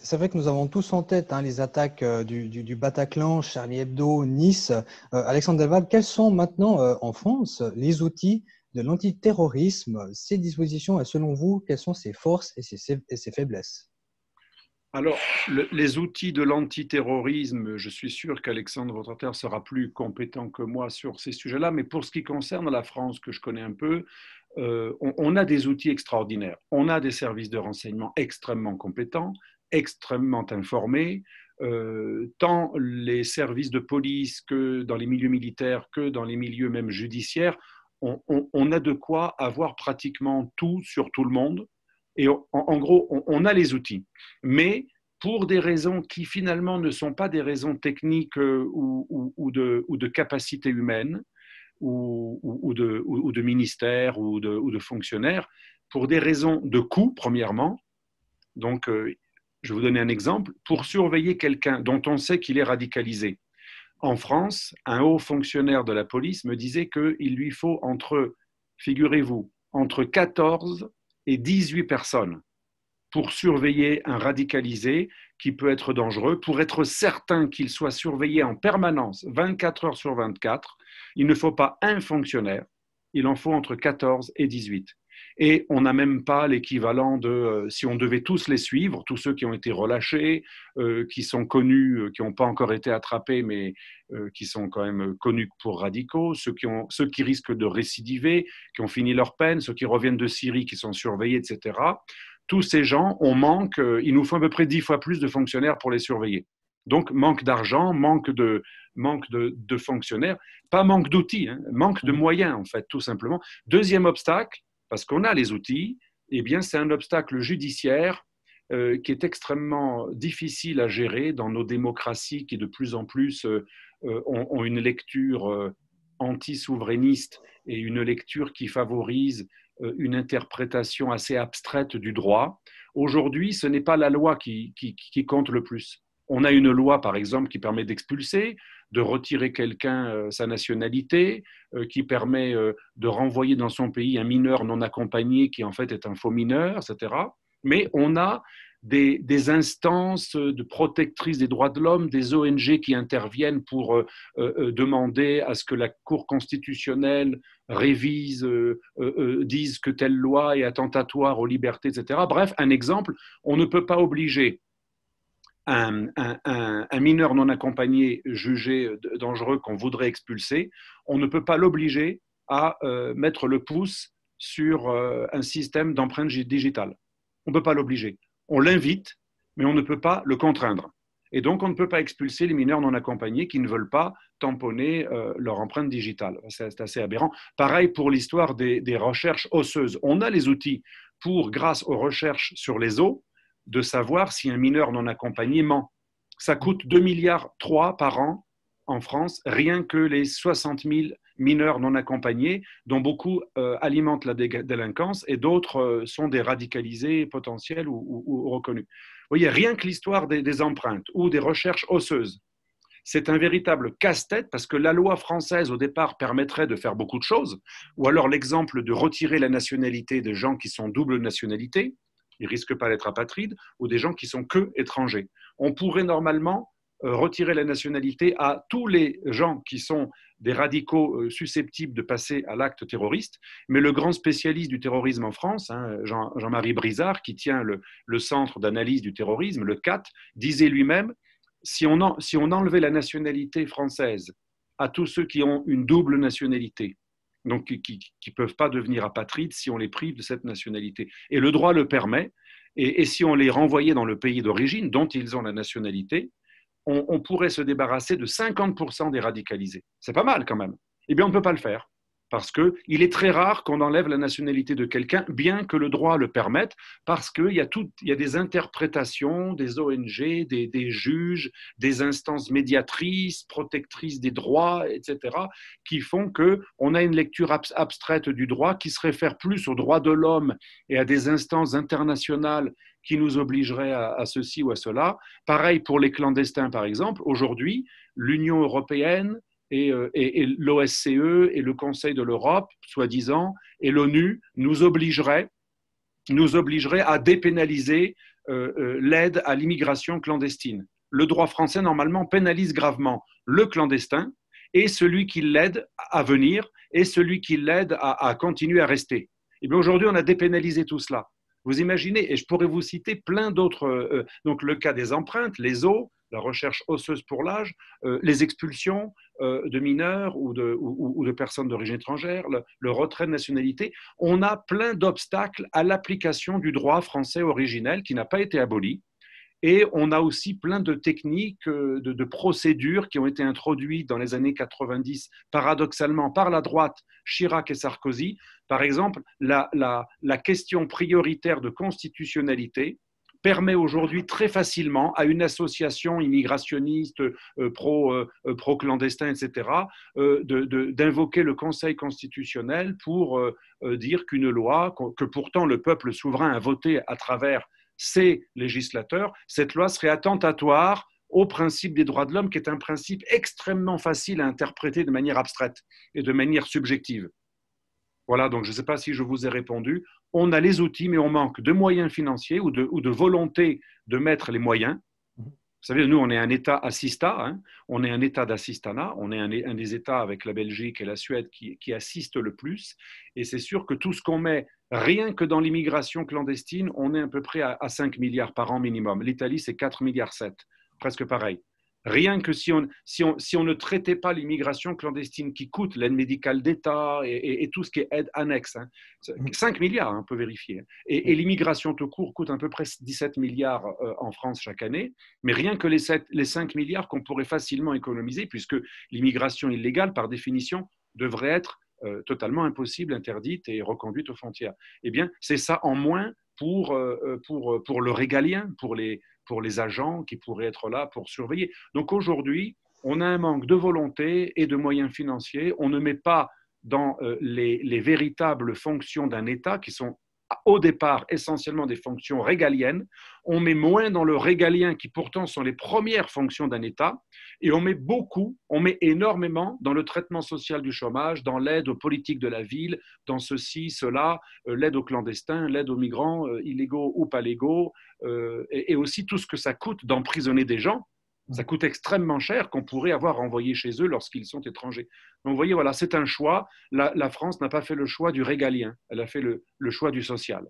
c'est vrai que nous avons tous en tête les attaques du Bataclan, Charlie Hebdo, Nice. Alexandre Delval, quels sont maintenant en France les outils de l'antiterrorisme, ses dispositions et selon vous, quelles sont ses forces et ses faiblesses? Alors, les outils de l'antiterrorisme, je suis sûr qu'Alexandre Votre sera plus compétent que moi sur ces sujets-là, mais pour ce qui concerne la France, que je connais un peu, on a des outils extraordinaires. On a des services de renseignement extrêmement compétents, extrêmement informés, tant les services de police que dans les milieux militaires que dans les milieux même judiciaires. On a de quoi avoir pratiquement tout sur tout le monde. Et en gros, on a les outils. Mais pour des raisons qui finalement ne sont pas des raisons techniques ou de capacité humaine, ou de ministère ou de fonctionnaires, pour des raisons de coût, premièrement. Donc, je vais vous donner un exemple. Pour surveiller quelqu'un dont on sait qu'il est radicalisé, en France, un haut fonctionnaire de la police me disait qu'il lui faut figurez-vous, entre 14 et 18 personnes pour surveiller un radicalisé qui peut être dangereux, pour être certain qu'il soit surveillé en permanence, 24 heures sur 24. Il ne faut pas un fonctionnaire, il en faut entre 14 et 18. Et on n'a même pas l'équivalent de, si on devait tous les suivre, tous ceux qui ont été relâchés, qui sont connus, qui n'ont pas encore été attrapés, mais qui sont quand même connus pour radicaux, ceux qui risquent de récidiver, qui ont fini leur peine, ceux qui reviennent de Syrie, qui sont surveillés, etc. Tous ces gens, il nous faut à peu près 10 fois plus de fonctionnaires pour les surveiller. Donc, manque d'argent, manque de fonctionnaires, pas manque d'outils, manque de moyens, en fait, tout simplement. Deuxième obstacle, parce qu'on a les outils, eh bien, c'est un obstacle judiciaire qui est extrêmement difficile à gérer dans nos démocraties qui, de plus en plus, ont une lecture anti-souverainiste et une lecture qui favorise une interprétation assez abstraite du droit. Aujourd'hui, ce n'est pas la loi qui compte le plus. On a une loi, par exemple, qui permet d'expulser, de retirer quelqu'un sa nationalité, qui permet de renvoyer dans son pays un mineur non accompagné qui en fait est un faux mineur, etc. Mais on a des instances de protectrices des droits de l'homme, des ONG qui interviennent pour demander à ce que la Cour constitutionnelle révise, dise que telle loi est attentatoire aux libertés, etc. Bref, un exemple, on ne peut pas obliger un mineur non accompagné jugé dangereux qu'on voudrait expulser, on ne peut pas l'obliger à mettre le pouce sur un système d'empreinte digitale. On ne peut pas l'obliger. On l'invite, mais on ne peut pas le contraindre. Et donc, on ne peut pas expulser les mineurs non accompagnés qui ne veulent pas tamponner leur empreinte digitale. C'est assez aberrant. Pareil pour l'histoire des recherches osseuses. On a les outils pour, grâce aux recherches sur les os, de savoir si un mineur non accompagné ment. Ça coûte 2,3 milliards par an en France, rien que les 60 000 mineurs non accompagnés, dont beaucoup alimentent la délinquance et d'autres sont des radicalisés potentiels ou reconnus. Vous voyez, rien que l'histoire des empreintes ou des recherches osseuses, c'est un véritable casse-tête parce que la loi française, au départ, permettrait de faire beaucoup de choses, ou alors l'exemple de retirer la nationalité des gens qui sont double nationalité, ils ne risquent pas d'être apatrides, ou des gens qui sont que étrangers. On pourrait normalement retirer la nationalité à tous les gens qui sont des radicaux susceptibles de passer à l'acte terroriste, mais le grand spécialiste du terrorisme en France, Jean-Marie Brizard, qui tient le Centre d'analyse du terrorisme, le CAT, disait lui-même, si on enlevait la nationalité française à tous ceux qui ont une double nationalité, donc qui ne peuvent pas devenir apatrides si on les prive de cette nationalité. Et le droit le permet, et si on les renvoyait dans le pays d'origine, dont ils ont la nationalité, on pourrait se débarrasser de 50% des radicalisés. C'est pas mal quand même. Eh bien, on ne peut pas le faire. Parce qu'il est très rare qu'on enlève la nationalité de quelqu'un, bien que le droit le permette, parce qu'il y a des interprétations, des ONG, des juges, des instances médiatrices, protectrices des droits, etc., qui font qu'on a une lecture abstraite du droit qui se réfère plus aux droits de l'homme et à des instances internationales qui nous obligeraient à ceci ou à cela. Pareil pour les clandestins, par exemple. Aujourd'hui, l'Union européenne et l'OSCE et le Conseil de l'Europe, soi-disant, et l'ONU nous obligeraient à dépénaliser l'aide à l'immigration clandestine. Le droit français, normalement, pénalise gravement le clandestin et celui qui l'aide à venir et celui qui l'aide à continuer à rester. Et bien aujourd'hui, on a dépénalisé tout cela. Vous imaginez, et je pourrais vous citer plein d'autres, donc le cas des empreintes, les os, la recherche osseuse pour l'âge, les expulsions de mineurs ou de personnes d'origine étrangère, le retrait de nationalité. On a plein d'obstacles à l'application du droit français originel qui n'a pas été aboli. Et on a aussi plein de techniques, de procédures qui ont été introduites dans les années 90, paradoxalement, par la droite, Chirac et Sarkozy. Par exemple, la question prioritaire de constitutionnalité permet aujourd'hui très facilement à une association immigrationniste, pro-clandestin, etc., d'invoquer le Conseil constitutionnel pour dire qu'une loi, que pourtant le peuple souverain a votée à travers ces législateurs, cette loi serait attentatoire au principe des droits de l'homme, qui est un principe extrêmement facile à interpréter de manière abstraite et de manière subjective. Voilà, donc je ne sais pas si je vous ai répondu. On a les outils, mais on manque de moyens financiers ou de volonté de mettre les moyens. Vous savez, nous, on est un État assistat, hein, on est un État d'assistanat, on est un des États avec la Belgique et la Suède qui assistent le plus. Et c'est sûr que tout ce qu'on met, rien que dans l'immigration clandestine, on est à peu près à 5 milliards par an minimum. L'Italie, c'est 4,7 milliards, presque pareil. Rien que si on ne traitait pas l'immigration clandestine qui coûte l'aide médicale d'État et tout ce qui est aide annexe, hein, 5 milliards, hein, on peut vérifier. Et l'immigration tout court coûte à peu près 17 milliards en France chaque année, mais rien que les 5 milliards qu'on pourrait facilement économiser, puisque l'immigration illégale, par définition, devrait être totalement impossible, interdite et reconduite aux frontières. Eh bien, c'est ça en moins pour le régalien, pour les agents qui pourraient être là pour surveiller. Donc aujourd'hui, on a un manque de volonté et de moyens financiers. On ne met pas dans les véritables fonctions d'un État qui sont au départ essentiellement des fonctions régaliennes. On met moins dans le régalien qui pourtant sont les premières fonctions d'un État et on met énormément dans le traitement social du chômage, dans l'aide aux politiques de la ville, dans ceci, cela, l'aide aux clandestins, l'aide aux migrants illégaux ou pas légaux et aussi tout ce que ça coûte d'emprisonner des gens. Ça coûte extrêmement cher qu'on pourrait avoir renvoyé chez eux lorsqu'ils sont étrangers. Donc vous voyez, voilà, c'est un choix. La France n'a pas fait le choix du régalien, elle a fait le choix du social.